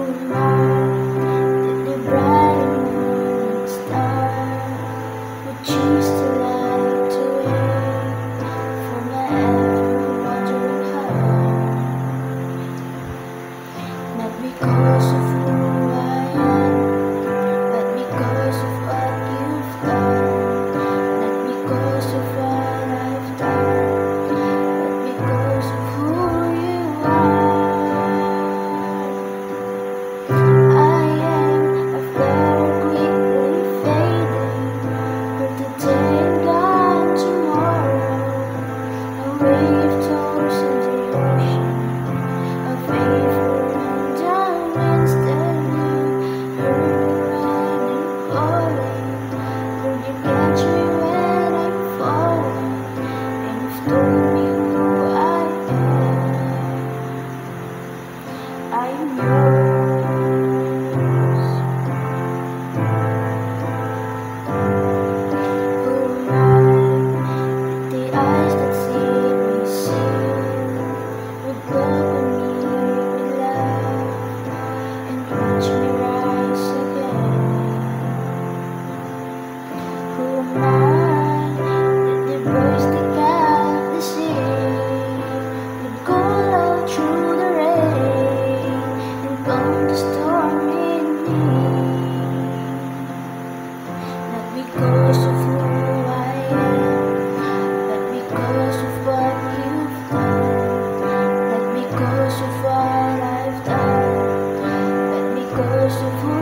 am I? Did the bright morning star would choose to light the way for my ever-wandering heart? Not because of who I am, but because of what you've done. Not because of what I've done, but because of who you are. I am a flare quickly fading, for today and gone tomorrow. A wave tossed into the ocean, a favor and down winds that you heard running, calling. Will you catch me when I'm falling? And you've told me who I am. I'm yours. Who am I? The eyes that see me see would welcome me with love and watch me rise again. Who am I? The voice that calmed the sea would call out through the rain and calm the storm in me. Not because of who I am, but because of what you've done. Not because of what I've done, but because of who